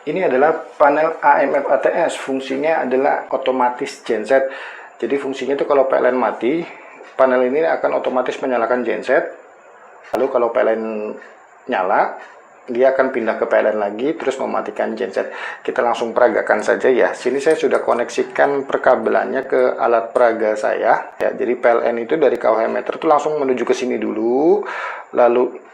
Ini adalah panel AMF ATS, fungsinya adalah otomatis genset. Jadi fungsinya itu kalau PLN mati, panel ini akan otomatis menyalakan genset. Lalu kalau PLN nyala, dia akan pindah ke PLN lagi, terus mematikan genset. Kita langsung peragakan saja ya. Sini saya sudah koneksikan perkabelannya ke alat peraga saya. Ya, jadi PLN itu dari kWh meter itu langsung menuju ke sini dulu, lalu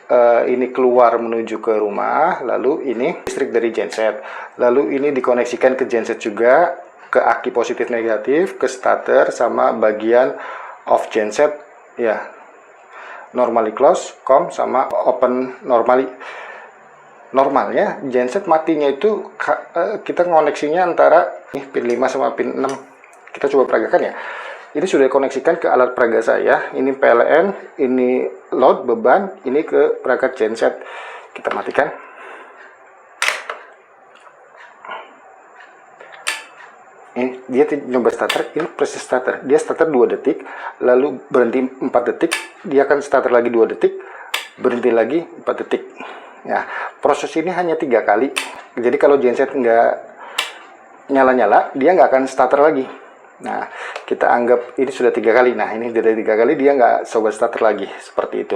ini keluar menuju ke rumah, lalu ini listrik dari genset, lalu ini dikoneksikan ke genset juga, ke aki positif negatif, ke starter, sama bagian off genset ya, normally close, com, sama open normally. Normalnya genset matinya itu kita koneksinya antara pin 5 sama pin 6. Kita coba peragakan ya. Ini sudah dikoneksikan ke alat peraga saya. Ini PLN, ini load beban, ini ke perangkat genset. Kita matikan. Ini dia nyoba starter, ini proses starter. Dia starter 2 detik, lalu berhenti 4 detik, dia akan starter lagi 2 detik, berhenti lagi 4 detik. Ya, proses ini hanya 3 kali. Jadi kalau genset nggak nyala-nyala, dia nggak akan starter lagi. Nah, kita anggap ini sudah 3 kali. Nah, ini dari 3 kali dia nggak coba starter lagi, seperti itu.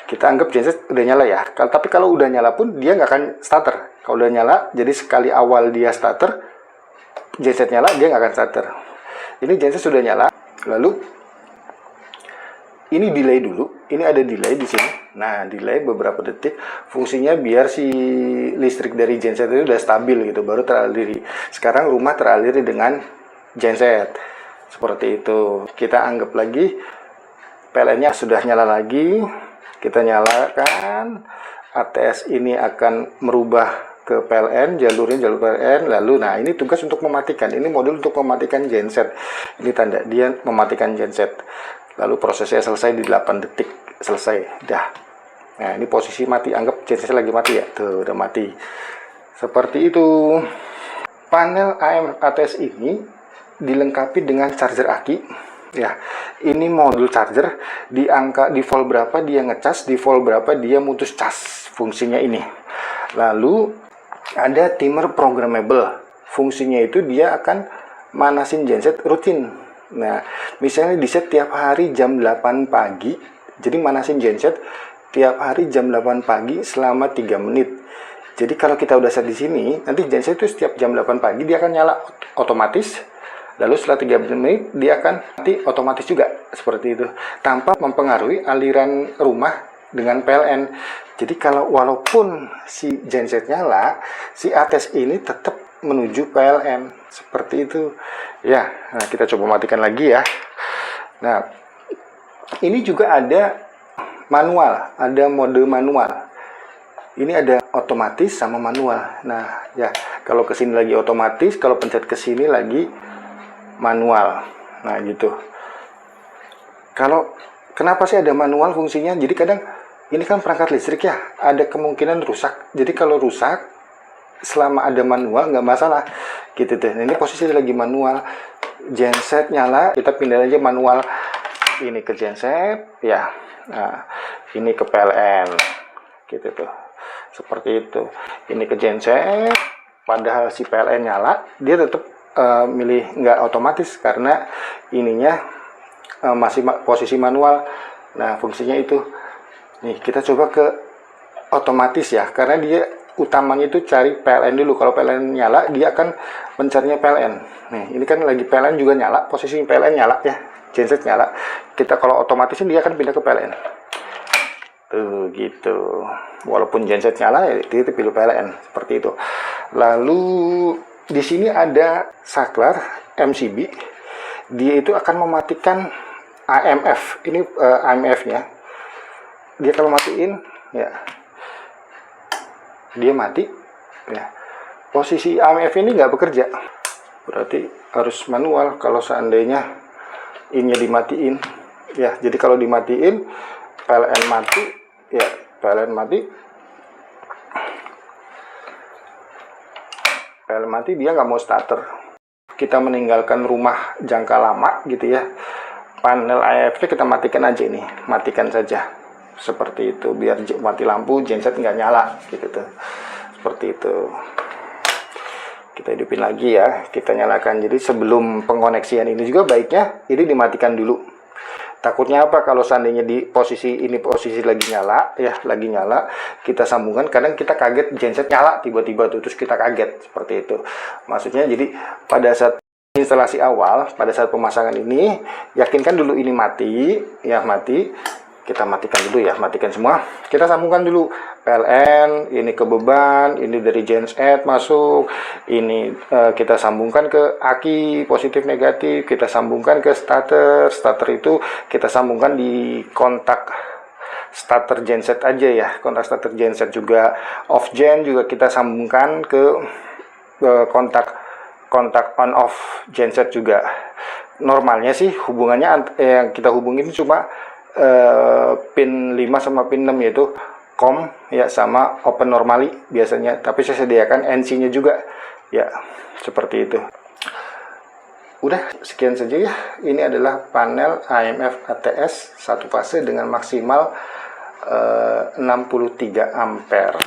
Kita anggap genset udah nyala ya. Tapi kalau udah nyala pun dia nggak akan starter. Kalau udah nyala, jadi sekali awal dia starter, genset nyala, dia nggak akan starter. Ini genset sudah nyala. Lalu ini delay dulu. Ini ada delay di sini. Nah, delay beberapa detik. Fungsinya biar si listrik dari genset itu udah stabil gitu, baru teraliri. Sekarang rumah teraliri dengan genset seperti itu. Kita anggap lagi PLN-nya sudah nyala lagi, kita nyalakan. ATS ini akan merubah ke PLN, jalur PLN. Lalu nah ini tugas untuk mematikan, ini modul untuk mematikan genset. Ini tanda dia mematikan genset. Lalu prosesnya selesai di 8 detik, selesai dah. Nah, ini posisi mati, anggap genset lagi mati ya, tuh udah mati. Seperti itu. Panel AMF ATS ini dilengkapi dengan charger aki ya. Ini modul charger, di volt berapa dia ngecas, di volt berapa dia mutus cas, fungsinya ini. Lalu ada timer programmable, fungsinya itu dia akan manasin genset rutin. Nah, misalnya di set tiap hari jam 8 pagi, jadi manasin genset tiap hari jam 8 pagi selama 3 menit. Jadi kalau kita udah set di sini, nanti genset itu setiap jam 8 pagi dia akan nyala otomatis. Lalu setelah 3 menit dia akan mati otomatis juga, seperti itu, tanpa mempengaruhi aliran rumah dengan PLN. Jadi kalau walaupun si genset nyala, si ATS ini tetap menuju PLN, seperti itu ya. Nah, kita coba matikan lagi ya. Nah, ini juga ada manual, ada mode manual. Ini ada otomatis sama manual. Nah ya, kalau kesini lagi otomatis, kalau pencet kesini lagi manual. Nah gitu. Kalau kenapa sih ada manual fungsinya? Jadi kadang ini kan perangkat listrik ya, ada kemungkinan rusak. Jadi kalau rusak, selama ada manual nggak masalah gitu deh. Nah, ini posisi lagi manual, genset nyala, kita pindah aja manual ini ke genset ya. Nah, ini ke PLN gitu tuh, seperti itu. Ini ke genset, padahal si PLN nyala, dia tetap milih nggak otomatis karena ininya masih posisi manual. Nah, fungsinya itu. Nih, kita coba ke otomatis ya, karena dia utamanya itu cari PLN dulu. Kalau PLN nyala, dia akan mencarinya PLN. Nih, ini kan lagi PLN juga nyala, posisi PLN nyala ya, genset nyala. Kita kalau otomatisin dia akan pindah ke PLN. Tuh gitu. Walaupun genset nyala, ya dia pilih PLN seperti itu. Lalu di sini ada saklar MCB, dia itu akan mematikan AMF. Ini AMF-nya, dia kalau matiin ya, dia mati ya. Posisi AMF ini nggak bekerja, berarti harus manual kalau seandainya ini dimatiin ya. Jadi kalau dimatiin, PLN mati ya, PLN mati, dia nggak mau starter. Kita meninggalkan rumah jangka lama gitu ya, panel AFC kita matikan aja, ini matikan saja seperti itu, biar mati lampu genset nggak nyala gitu tuh, seperti itu. Kita hidupin lagi ya, kita nyalakan. Jadi sebelum pengoneksian ini juga baiknya ini dimatikan dulu. Takutnya apa, kalau seandainya di posisi ini, posisi lagi nyala ya, lagi nyala, kita sambungkan, kadang kita kaget genset nyala tiba-tiba tuh, terus kita kaget seperti itu. Maksudnya jadi pada saat instalasi awal, pada saat pemasangan ini, yakinkan dulu ini mati ya, mati. Kita matikan dulu ya, matikan semua. Kita sambungkan dulu PLN, ini ke beban, ini dari genset masuk, ini kita sambungkan ke aki positif negatif, kita sambungkan ke starter. Starter itu kita sambungkan di kontak starter genset aja ya, kontak starter genset. Juga off gen juga kita sambungkan ke kontak on off genset juga. Normalnya sih hubungannya yang kita hubungin cuma pin 5 sama pin 6, yaitu COM ya sama open normally biasanya, tapi saya sediakan NC nya juga ya, seperti itu. Udah sekian saja ya, ini adalah panel AMF ATS satu fase dengan maksimal 63 ampere.